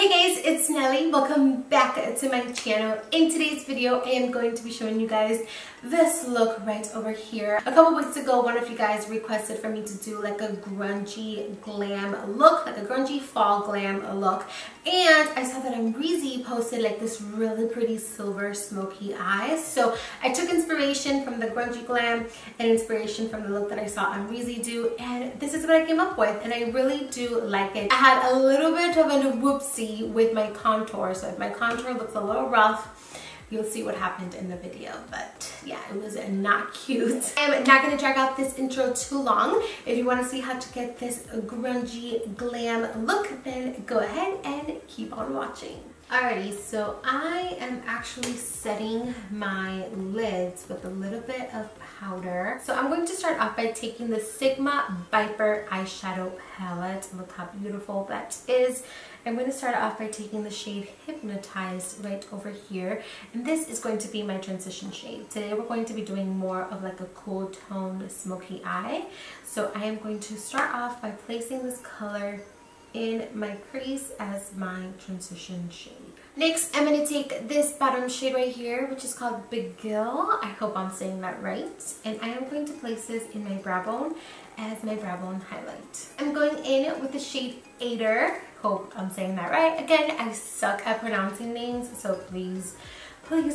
Hey guys, it's Nelly. Welcome back to my channel. In today's video, I am going to be showing you guys this look right over here. A couple weeks ago, one of you guys requested for me to do like a grungy glam look, like a grungy fall glam look. And I saw that Amrezy posted like this really pretty silver smoky eyes. So I took inspiration from the grungy glam and inspiration from the look that I saw Amrezy do. And this is what I came up with. And I really do like it. I had a little bit of a whoopsie with my contour. So if my contour looks a little rough, you'll see what happened in the video, but yeah, it was not cute. I'm not gonna drag out this intro too long. If you wanna see how to get this grungy glam look, then go ahead and keep on watching. Alrighty, so I am actually setting my lids with a little bit of powder. So I'm going to start off by taking the Sigma Viper eyeshadow palette. Look how beautiful that is. I'm going to start off by taking the shade Hypnotized right over here. And this is going to be my transition shade. Today we're going to be doing more of like a cool toned smoky eye. So I am going to start off by placing this color in my crease as my transition shade. Next, I'm going to take this bottom shade right here, which is called Big Gill. I hope I'm saying that right. And I am going to place this in my brow bone as my brow bone highlight. I'm going in with the shade Aider. Hope I'm saying that right. Again, I suck at pronouncing names, so please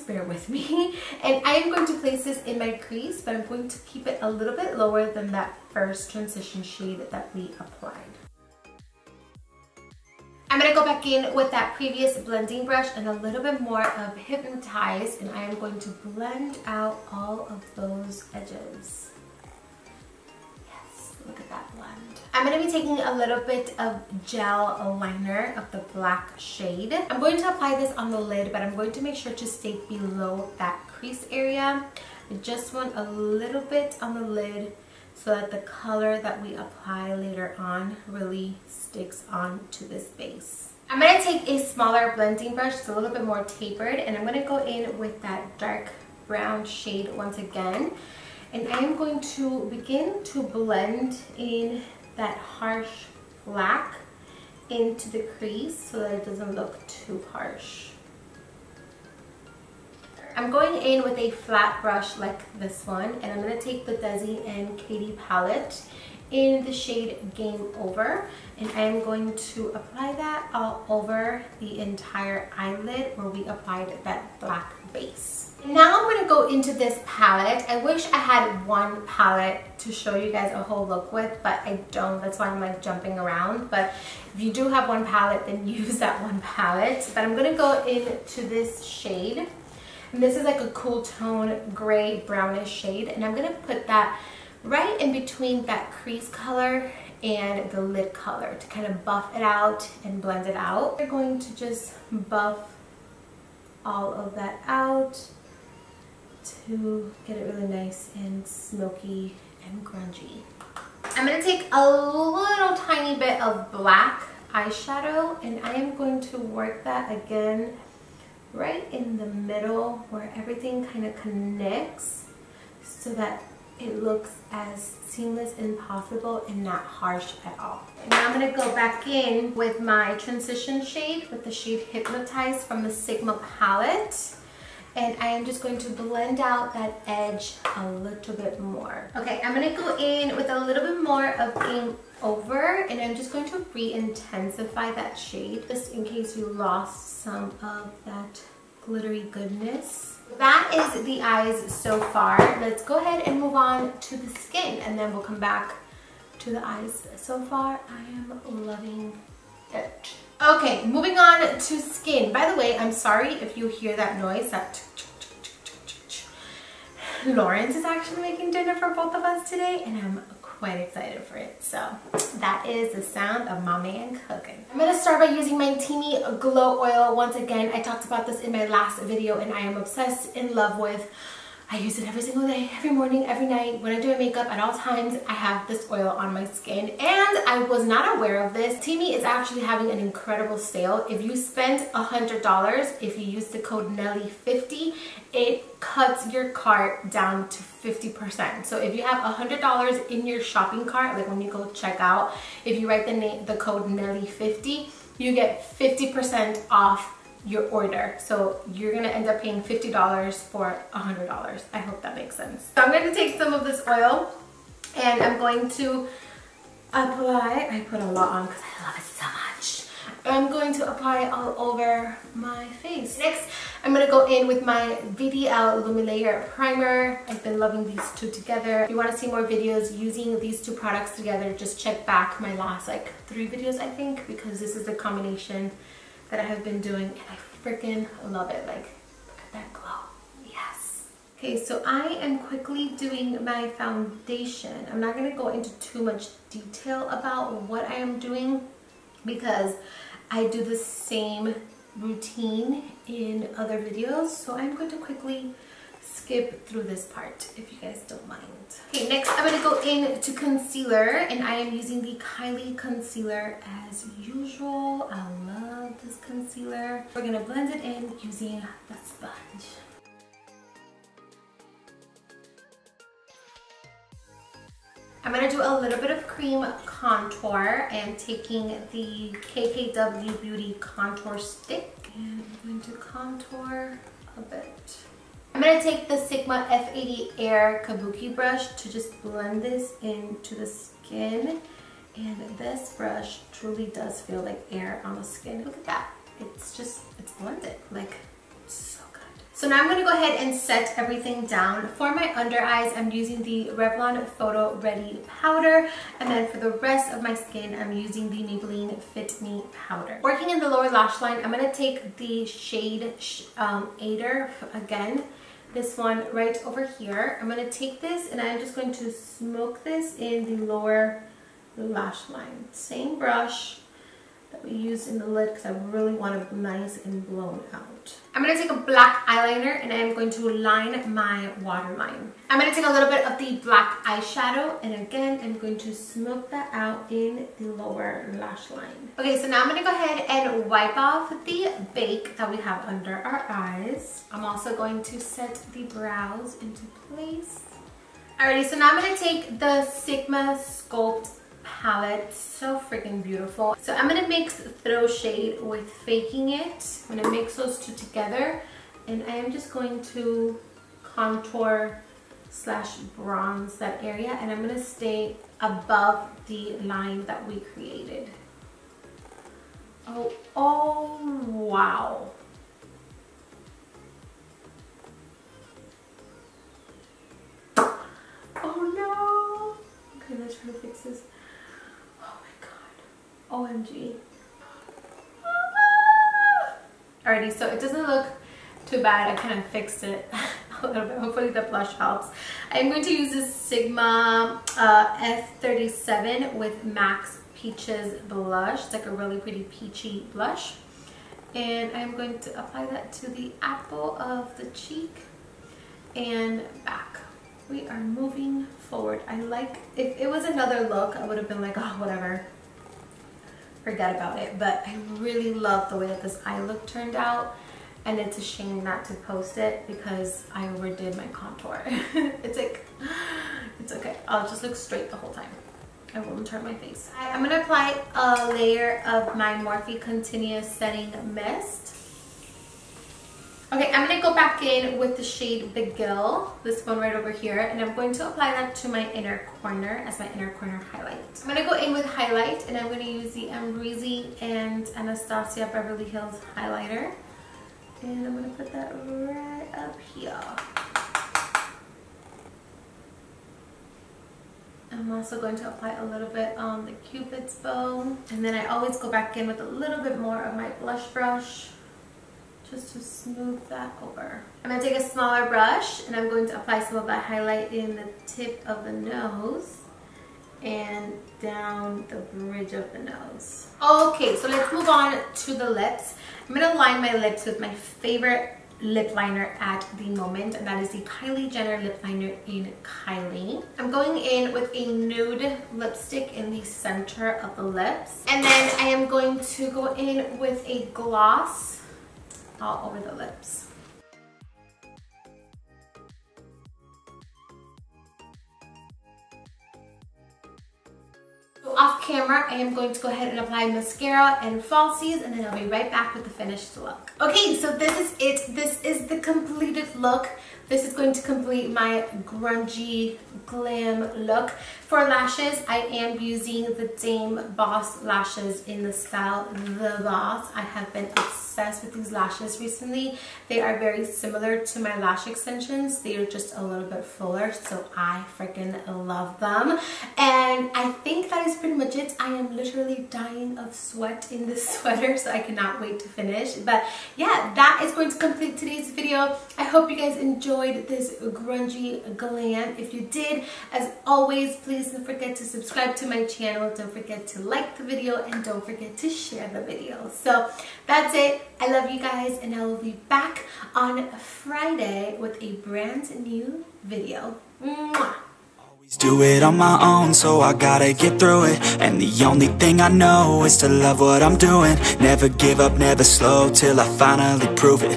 bear with me. And I am going to place this in my crease, but I'm going to keep it a little bit lower than that first transition shade that we applied. I'm going to go back in with that previous blending brush and a little bit more of Hypnotized, and I am going to blend out all of those edges. Yes, look at that blend. I'm going to be taking a little bit of gel liner of the black shade. I'm going to apply this on the lid, but I'm going to make sure to stay below that crease area. I just want a little bit on the lid so that the color that we apply later on really sticks on to this base. I'm going to take a smaller blending brush, it's a little bit more tapered, and I'm going to go in with that dark brown shade once again. And I am going to begin to blend in that harsh black into the crease so that it doesn't look too harsh. I'm going in with a flat brush like this one, and I'm going to take the Desi and Katy palette in the shade Game Over, and I am going to apply that all over the entire eyelid where we applied that black base. Now I'm going to go into this palette. I wish I had one palette to show you guys a whole look with, but I don't. That's why I'm like jumping around. But if you do have one palette, then use that one palette. But I'm going to go into this shade. And this is like a cool tone gray brownish shade, and I'm going to put that right in between that crease color and the lid color to kind of buff it out and blend it out. We're going to just buff all of that out to get it really nice and smoky and grungy. I'm going to take a little tiny bit of black eyeshadow, and I am going to work that again right in the middle where everything kind of connects so that it looks as seamless as possible and not harsh at all. And now I'm going to go back in with my transition shade with the shade Hypnotized from the Sigma palette. And I am just going to blend out that edge a little bit more. Okay, I'm going to go in with a little bit more of Game Over, and I'm just going to re-intensify that shade just in case you lost some of that glittery goodness. That is the eyes so far. Let's go ahead and move on to the skin, and then we'll come back to the eyes. So far, I am loving it. Okay, moving on to skin. By the way, I'm sorry if you hear that noise. That Lawrence is actually making dinner for both of us today, and I'm quite excited for it. So that is the sound of my man cooking. I'm going to start by using my Teeny Glow Oil. Once again, I talked about this in my last video, and I am obsessed in love with. I use it every single day, every morning, every night. When I do my makeup, at all times, I have this oil on my skin. And I was not aware of this. Teeny is actually having an incredible sale. If you spend $100, if you use the code Nelly50, it cuts your cart down to 50%. So if you have $100 in your shopping cart, like when you go check out, if you write the code Nelly50, you get 50% off your order. So you're gonna end up paying $50 for $100. I hope that makes sense. So I'm going to take some of this oil and I'm going to apply, I put a lot on because I love it so much. I'm going to apply all over my face. Next, I'm going to go in with my VDL Lumilayer Primer. I've been loving these two together. If you want to see more videos using these two products together, just check back my last like 3 videos, I think, because this is the combination that I have been doing and I freaking love it. Like, look at that glow. Yes. Okay, so I am quickly doing my foundation. I'm not going to go into too much detail about what I am doing because I do the same routine in other videos, so I'm going to quickly skip through this part if you guys don't mind. Okay, next I'm going to go into concealer, and I am using the Kylie concealer as usual. I love this concealer. We're going to blend it in using the sponge. I'm going to do a little bit of cream contour and taking the KKW Beauty contour stick, and I'm going to contour a bit. I'm going to take the Sigma F80 Air Kabuki brush to just blend this into the skin, and this brush truly does feel like air on the skin. Look at that. It's blended, like so good. So now I'm going to go ahead and set everything down. For my under eyes, I'm using the Revlon Photo Ready powder, and then for the rest of my skin, I'm using the Maybelline Fit Me powder. Working in the lower lash line, I'm going to take the shade Aider again. This one right over here. I'm going to take this and I'm just going to smoke this in the lower lash line. Same brush that we use in the lid because I really want it nice and blown out. I'm going to take a black eyeliner and I'm going to line my waterline. I'm going to take a little bit of the black eyeshadow and again I'm going to smoke that out in the lower lash line. Okay, so now I'm going to go ahead and wipe off the bake that we have under our eyes. I'm also going to set the brows into place. Alrighty, so now I'm going to take the Sigma Sculpt palette. So freaking beautiful. So I'm going to mix Throw Shade with Faking It. I'm going to mix those two together and I am just going to contour / bronze that area, and I'm going to stay above the line that we created. Oh wow. Oh no. Okay, let's try to fix this. Oh my god. OMG. Alrighty, so it doesn't look too bad. I kind of fixed it a little bit. Hopefully the blush helps. I'm going to use this Sigma F37 with Max Peaches blush. It's like a really pretty peachy blush. And I'm going to apply that to the apple of the cheek and back. We are moving forward. I like, if it was another look, I would have been like, oh, whatever. Forget about it. But I really love the way that this eye look turned out. And it's a shame not to post it because I overdid my contour. It's like, it's okay. I'll just look straight the whole time. I won't turn my face. I'm going to apply a layer of my Morphe Continuous Setting Mist. Okay, I'm going to go back in with the shade Beguile, this one right over here, and I'm going to apply that to my inner corner as my inner corner highlight. I'm going to go in with highlight, and I'm going to use the Amrezy and Anastasia Beverly Hills highlighter. And I'm going to put that right up here. I'm also going to apply a little bit on the Cupid's bow. And then I always go back in with a little bit more of my blush brush just to smooth that over. I'm going to take a smaller brush and I'm going to apply some of that highlight in the tip of the nose and down the bridge of the nose. Okay, so let's move on to the lips. I'm going to line my lips with my favorite lip liner at the moment, and that is the Kylie Jenner lip liner in Kylie. I'm going in with a nude lipstick in the center of the lips, and then I am going to go in with a gloss all over the lips. Off camera, I am going to go ahead and apply mascara and falsies, and then I'll be right back with the finished look. Okay, so this is it. This is the completed look. This is going to complete my grungy glam look. For lashes, I am using the Dame Boss lashes in the style The Boss. I have been obsessed with these lashes recently. They are very similar to my lash extensions. They are just a little bit fuller, so I freaking love them. And I think that is pretty much it. I am literally dying of sweat in this sweater, so I cannot wait to finish. But yeah, that is going to complete today's video. I hope you guys enjoyed this grungy glam. If you did, as always, please don't forget to subscribe to my channel. Don't forget to like the video, and don't forget to share the video. So that's it. I love you guys, and I will be back on Friday with a brand new video. Mwah. Do it on my own, so I gotta get through it. And the only thing I know is to love what I'm doing. Never give up, never slow, till I finally prove it.